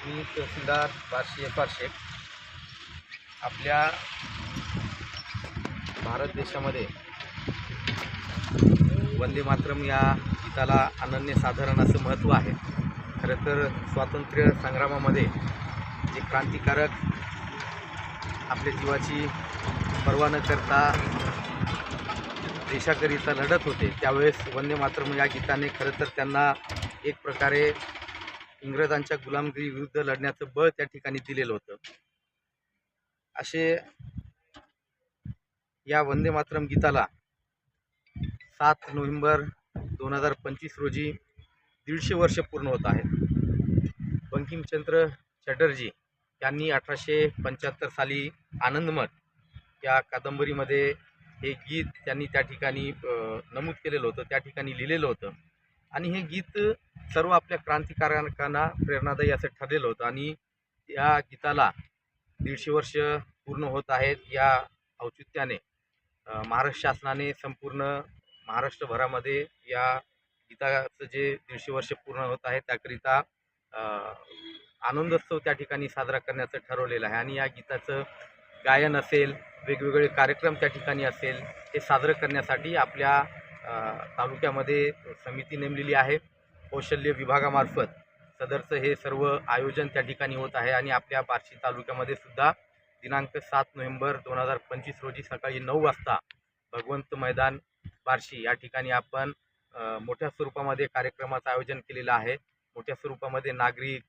मी तहसीलदार Barshi F. R.. Shaikh. आपल्या भारत देशामध्ये वंदे मातरम या गीताला अनन्यसाधारण असं महत्त्व आहे. खरं तर स्वातंत्र्य संग्रामामध्ये जे क्रांतिकारक आपल्या जीवाची पर्वा न करता देशाकरिता लढत होते, त्यावेळेस वंदे मातरम या गीताने खरं तर त्यांना एक प्रकारे इंग्रजांच्या गुलामगिरी विरुद्ध लढण्याचं बळ त्या ठिकाणी दिलेलं होतं. असे या वंदे मातरम गीताला 7 नोव्हेंबर 2025 रोजी 150 वर्ष पूर्ण होत आहेत. बंकिमचंद्र चटर्जी यांनी 1875 साली आनंदमठ या कादंबरीमध्ये हे गीत त्यांनी त्या ठिकाणी नमूद केलेलं होतं, त्या ठिकाणी लिहिलेलं होतं. आणि हे गीत सर्व आपल्या क्रांतिकारकांना प्रेरणादायी असं ठरलेलं होतं. आणि या गीताला 150 वर्ष पूर्ण होत आहेत. या औचित्याने महाराष्ट्र शासनाने संपूर्ण महाराष्ट्रभरामध्ये या गीताचं जे 150 वर्ष पूर्ण होत आहे त्याकरिता आनंदोत्सव त्या ठिकाणी साजरा करण्याचं ठरवलेलं आहे. आणि या गीताचं गायन असेल, वेगवेगळे कार्यक्रम त्या ठिकाणी असेल, हे साजरं करण्यासाठी आपल्या तालुक्यामध्ये समिती नेमलेली आहे. कौशल्य विभागामार्फत सदरचं हे सर्व आयोजन त्या ठिकाणी होत आहे. आणि आपल्या बार्शी तालुक्यामध्ये सुद्धा दिनांक 7 नोव्हेंबर 2025 रोजी सकाळी 9 वाजता भगवंत मैदान बार्शी या ठिकाणी आपण मोठ्या स्वरूपामध्ये कार्यक्रमाचं आयोजन केलेलं आहे. मोठ्या स्वरूपामध्ये नागरिक,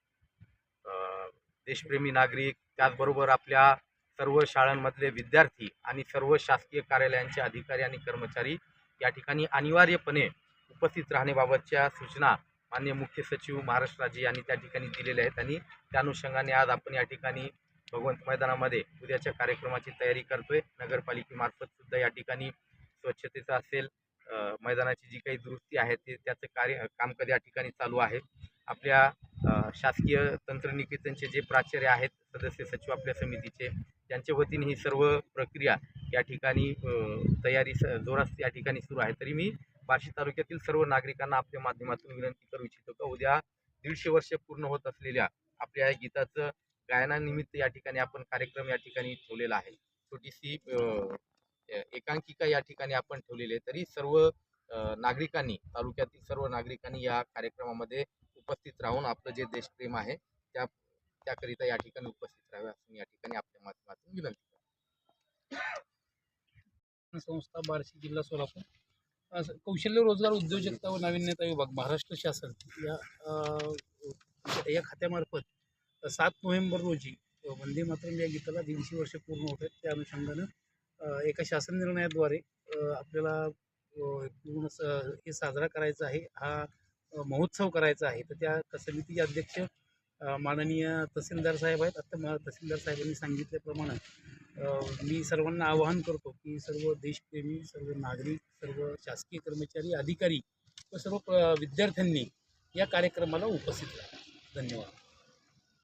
देशप्रेमी नागरिक, त्याचबरोबर आपल्या सर्व शाळांमधले विद्यार्थी आणि सर्व शासकीय कार्यालयांचे अधिकारी आणि कर्मचारी या ठिकाणी अनिवार्यपणे उपस्थित राहण्याबाबतच्या सूचना माननीय मुख्य सचिव महाराष्ट्र राज्य यांनी त्या ठिकाणी दिलेल्या आहेत. आणि त्या अनुषंगाने आज आपण या ठिकाणी भगवंत मैदानामध्ये उद्याच्या कार्यक्रमाची तयारी करतोय. नगरपालिकेमार्फत सुद्धा या ठिकाणी स्वच्छतेचं असेल, मैदानाची जी काही दुरुस्ती आहे त्याचं कामकाज या ठिकाणी चालू आहे. आपल्या शासकीय तंत्रनिकेतनचे जे प्राचार्य आहेत, सदस्य सचिव आपल्या समितीचे, त्यांच्या वतीने ही सर्व प्रक्रिया या ठिकाणी तयारी जोरात या ठिकाणी सुरू आहे. तरी मी बार्शी तालुक्यातील सर्व नागरिकांना आपल्या माध्यमातून विनंती करू इच्छितो की उद्या 150 वर्ष पूर्ण होत असलेल्या आपल्या या गीताचं गायनानिमित्त या ठिकाणी आपण कार्यक्रम या ठिकाणी ठेवलेला आहे. छोटीशी एकांकिका या ठिकाणी आपण ठेवलेली आहे. तरी सर्व नागरिकांनी, तालुक्यातील सर्व नागरिकांनी या कार्यक्रमामध्ये उपस्थित राहून आपलं जे देशप्रेम आहे त्याकरिता या ठिकाणी उपस्थित राहावे असं या ठिकाणी आपल्या माध्यमातून विनंती करतो. संस्था बार्शी, जिल्हा सोलापूर. कौशल्य रोजगार उद्योजकता व नाविन्यता विभाग, महाराष्ट्र शासन या खात्यामार्फत 7 नोव्हेंबर रोजी वंदे मातरम या गीताला 150 वर्ष पूर्ण होत आहेत. त्या अनुषंगानं एका शासन निर्णयाद्वारे आपल्याला पूर्ण हे साजरा करायचा आहे, हा महोत्सव करायचा आहे. तर त्या समितीचे अध्यक्ष माननीय तहसीलदार साहेब आहेत. आता तहसीलदार साहेबांनी सांगितल्याप्रमाणे मी सर्वांना आवाहन करतो की सर्व देशप्रेमी, सर्व नागरिक, सर्व शासकीय कर्मचारी, अधिकारी व सर्व विद्यार्थ्यांनी या कार्यक्रमाला उपस्थित राहा. धन्यवाद.